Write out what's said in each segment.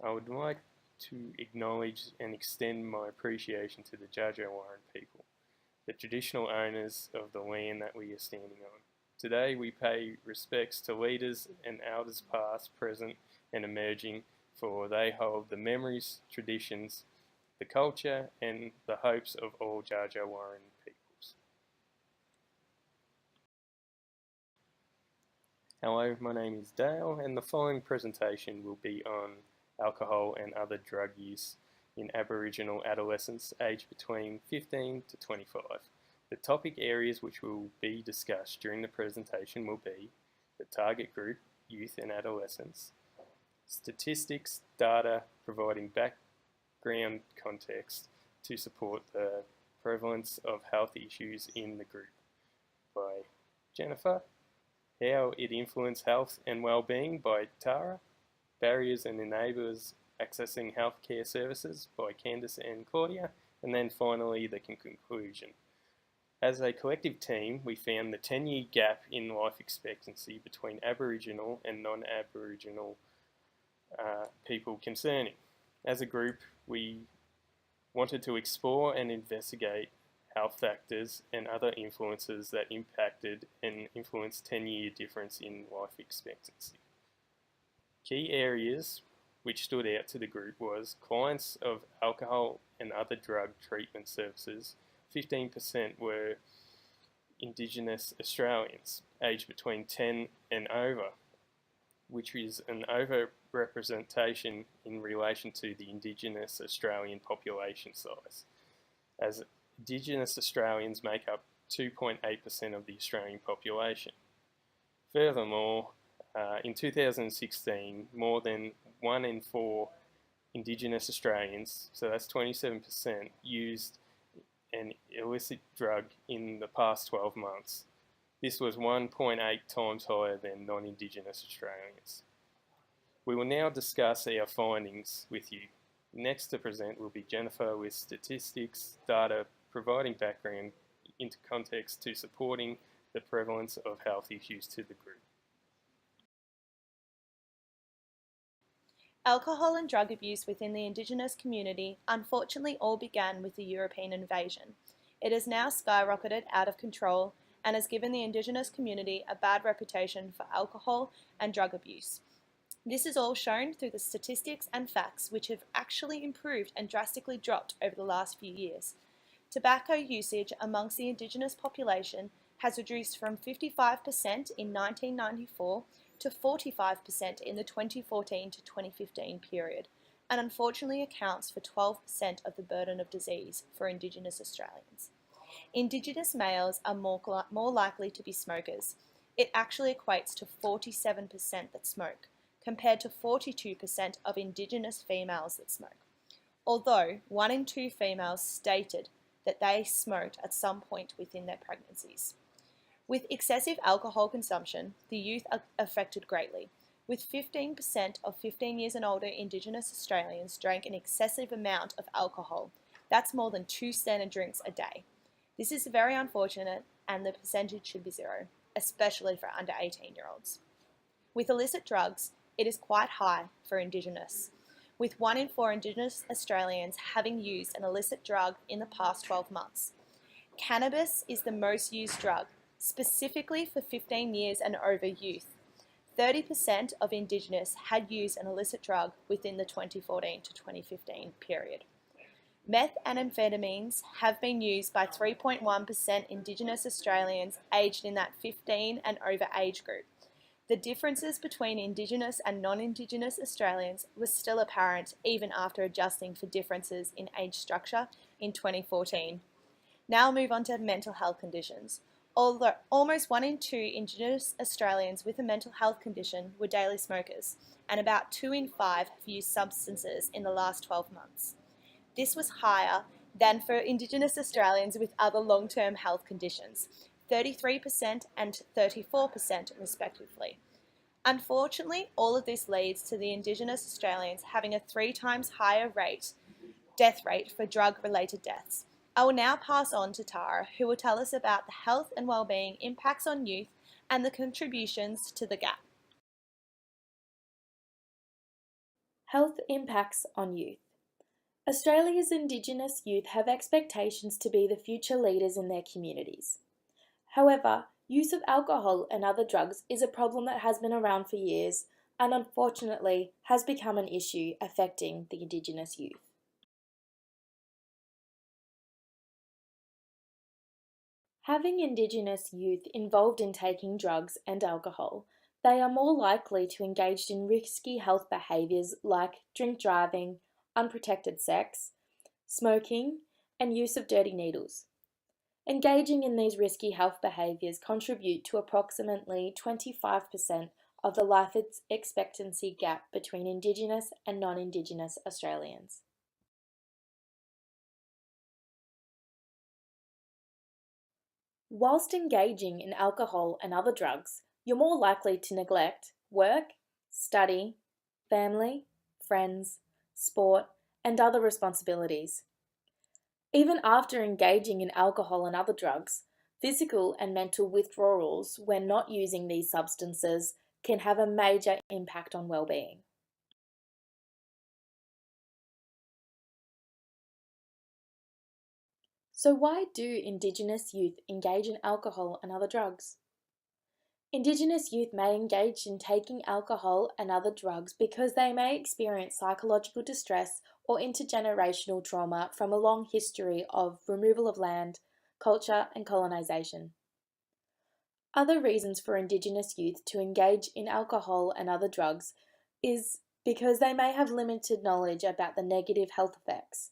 I would like to acknowledge and extend my appreciation to the Dja people, the traditional owners of the land that we are standing on. Today we pay respects to leaders and elders past, present and emerging, for they hold the memories, traditions, the culture and the hopes of all Dja peoples. Hello, my name is Dale and the following presentation will be on alcohol and other drug use in Aboriginal adolescents aged between 15 to 25. The topic areas which will be discussed during the presentation will be the target group, youth and adolescents, statistics, data providing background context to support the prevalence of health issues in the group by Jennifer, how it influences health and well-being by Tara, barriers and enablers accessing healthcare services by Candice and Claudia, and then finally the conclusion. As a collective team, we found the 10-year gap in life expectancy between Aboriginal and non-Aboriginal people concerning. As a group, we wanted to explore and investigate health factors and other influences that impacted and influenced 10-year difference in life expectancy. Key areas which stood out to the group was clients of alcohol and other drug treatment services. 15% were Indigenous Australians aged between 10 and over, which is an overrepresentation in relation to the Indigenous Australian population size, as Indigenous Australians make up 2.8% of the Australian population. Furthermore, in 2016, more than 1 in 4 Indigenous Australians, so that's 27%, used an illicit drug in the past 12 months. This was 1.8 times higher than non-Indigenous Australians. We will now discuss our findings with you. Next to present will be Jennifer with statistics, data providing background into context to supporting the prevalence of health issues to the group. Alcohol and drug abuse within the Indigenous community unfortunately all began with the European invasion. It has now skyrocketed out of control and has given the Indigenous community a bad reputation for alcohol and drug abuse. This is all shown through the statistics and facts which have actually improved and drastically dropped over the last few years. Tobacco usage amongst the Indigenous population has reduced from 55% in 1994 to 45% in the 2014 to 2015 period, and unfortunately accounts for 12% of the burden of disease for Indigenous Australians. Indigenous males are more likely to be smokers. It actually equates to 47% that smoke, compared to 42% of Indigenous females that smoke. Although 1 in 2 females stated that they smoked at some point within their pregnancies. With excessive alcohol consumption, the youth are affected greatly, with 15% of 15 years and older Indigenous Australians drank an excessive amount of alcohol. That's more than 2 standard drinks a day. This is very unfortunate and the percentage should be 0, especially for under 18-year-olds. With illicit drugs, it is quite high for Indigenous, with 1 in 4 Indigenous Australians having used an illicit drug in the past 12 months. Cannabis is the most used drug, specifically for 15 years and over youth. 30% of Indigenous had used an illicit drug within the 2014 to 2015 period. Methamphetamines have been used by 3.1% Indigenous Australians aged in that 15 and over age group. The differences between Indigenous and non-Indigenous Australians was still apparent even after adjusting for differences in age structure in 2014. Now I'll move on to mental health conditions. Although almost 1 in 2 Indigenous Australians with a mental health condition were daily smokers, and about 2 in 5 have used substances in the last 12 months. This was higher than for Indigenous Australians with other long-term health conditions, 33% and 34% respectively. Unfortunately, all of this leads to the Indigenous Australians having a 3 times higher death rate for drug-related deaths. I will now pass on to Tara, who will tell us about the health and wellbeing impacts on youth and the contributions to the gap. Health impacts on youth. Australia's Indigenous youth have expectations to be the future leaders in their communities. However, use of alcohol and other drugs is a problem that has been around for years and unfortunately has become an issue affecting the Indigenous youth. Having Indigenous youth involved in taking drugs and alcohol, they are more likely to engage in risky health behaviours like drink driving, unprotected sex, smoking, and use of dirty needles. Engaging in these risky health behaviours contribute to approximately 25% of the life expectancy gap between Indigenous and non-Indigenous Australians. Whilst engaging in alcohol and other drugs, you're more likely to neglect work, study, family, friends, sport, and other responsibilities. Even after engaging in alcohol and other drugs, physical and mental withdrawals when not using these substances can have a major impact on well-being. So why do Indigenous youth engage in alcohol and other drugs? Indigenous youth may engage in taking alcohol and other drugs because they may experience psychological distress or intergenerational trauma from a long history of removal of land, culture, and colonisation. Other reasons for Indigenous youth to engage in alcohol and other drugs is because they may have limited knowledge about the negative health effects.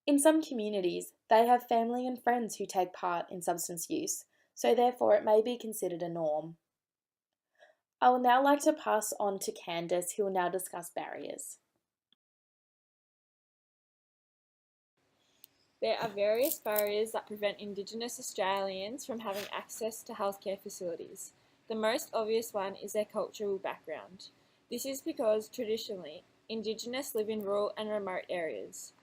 In some communities, they have family and friends who take part in substance use, so therefore it may be considered a norm. I would now like to pass on to Candice, who will now discuss barriers. There are various barriers that prevent Indigenous Australians from having access to healthcare facilities. The most obvious one is their cultural background. This is because, traditionally, Indigenous live in rural and remote areas.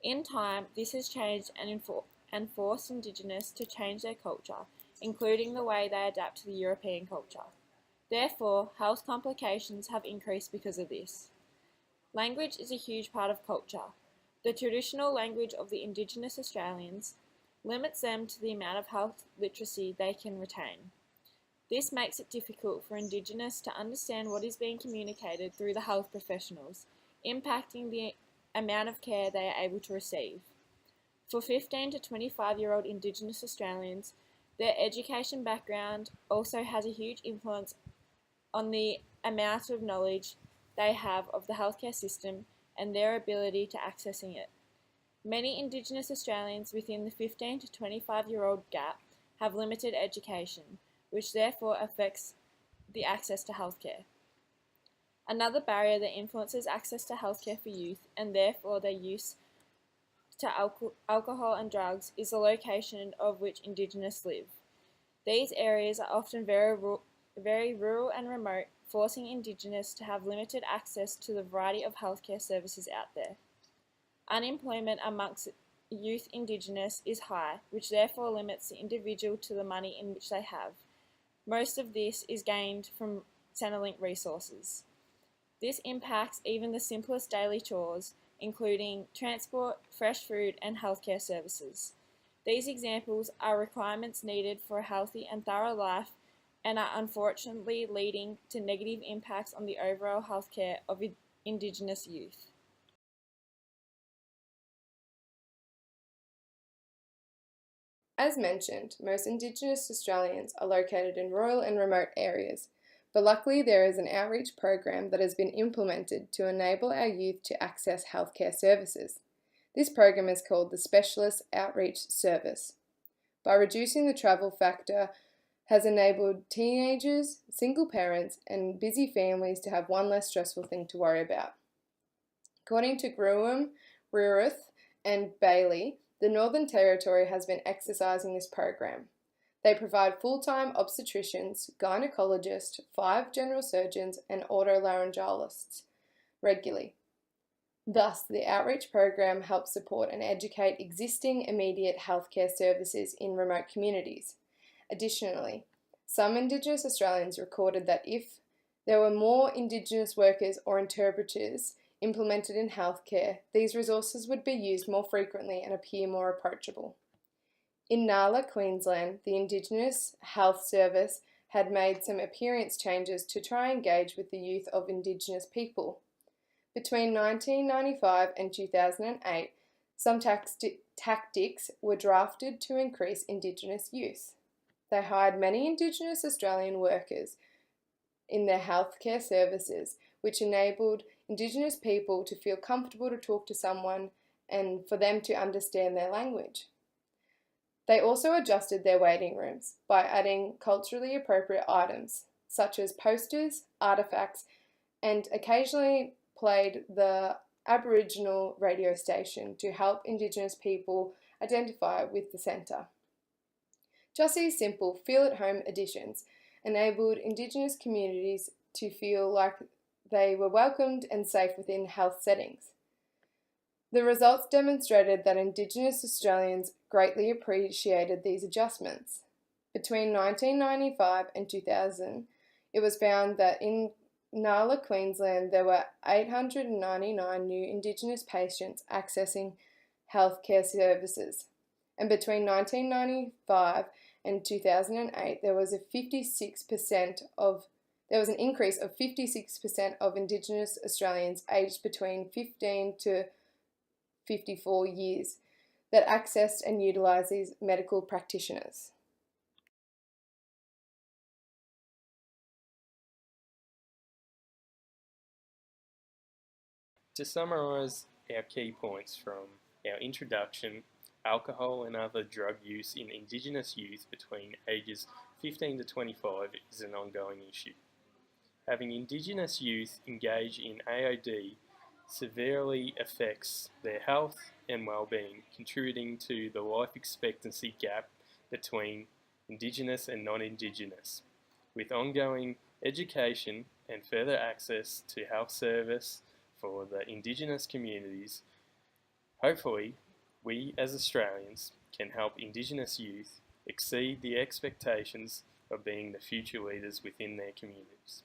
In time, this has changed and forced Indigenous to change their culture, including the way they adapt to the European culture. Therefore, health complications have increased because of this. Language is a huge part of culture. The traditional language of the Indigenous Australians limits them to the amount of health literacy they can retain. This makes it difficult for Indigenous to understand what is being communicated through the health professionals, impacting the amount of care they are able to receive. For 15 to 25-year-old Indigenous Australians, their education background also has a huge influence on the amount of knowledge they have of the healthcare system and their ability to accessing it. Many Indigenous Australians within the 15 to 25-year-old gap have limited education, which therefore affects the access to healthcare. Another barrier that influences access to healthcare for youth and therefore their use to alcohol and drugs is the location of which Indigenous live. These areas are often very rural and remote, forcing Indigenous to have limited access to the variety of healthcare services out there. Unemployment amongst youth Indigenous is high, which therefore limits the individual to the money in which they have. Most of this is gained from Centrelink resources. This impacts even the simplest daily chores, including transport, fresh food, and healthcare services. These examples are requirements needed for a healthy and thorough life and are unfortunately leading to negative impacts on the overall healthcare of Indigenous youth. As mentioned, most Indigenous Australians are located in rural and remote areas, but luckily there is an outreach program that has been implemented to enable our youth to access healthcare services. This program is called the Specialist Outreach Service. By reducing the travel factor, has enabled teenagers, single parents, and busy families to have one less stressful thing to worry about. According to Grewam, Rearith, and Bailey, the Northern Territory has been exercising this program. They provide full-time obstetricians, gynecologists, 5 general surgeons, and otolaryngologists regularly. Thus, the outreach program helps support and educate existing immediate healthcare services in remote communities. Additionally, some Indigenous Australians recorded that if there were more Indigenous workers or interpreters implemented in healthcare, these resources would be used more frequently and appear more approachable. In Nala, Queensland, the Indigenous Health Service had made some appearance changes to try and engage with the youth of Indigenous people. Between 1995 and 2008, some tactics were drafted to increase Indigenous youth. They hired many Indigenous Australian workers in their healthcare services, which enabled Indigenous people to feel comfortable to talk to someone and for them to understand their language. They also adjusted their waiting rooms by adding culturally appropriate items, such as posters, artefacts, and occasionally played the Aboriginal radio station to help Indigenous people identify with the centre. Just these simple feel-at-home additions enabled Indigenous communities to feel like they were welcomed and safe within health settings. The results demonstrated that Indigenous Australians greatly appreciated these adjustments. Between 1995 and 2000, it was found that in Nala, Queensland, there were 899 new Indigenous patients accessing healthcare services, and between 1995 and 2008, there was an increase of 56% of Indigenous Australians aged between 15 to 54 years that accessed and utilised these medical practitioners. To summarise our key points from our introduction, alcohol and other drug use in Indigenous youth between ages 15 to 25 is an ongoing issue. Having Indigenous youth engage in AOD severely affects their health and well-being, contributing to the life expectancy gap between Indigenous and non-Indigenous. With ongoing education and further access to health service for the Indigenous communities, hopefully we as Australians can help Indigenous youth exceed the expectations of being the future leaders within their communities.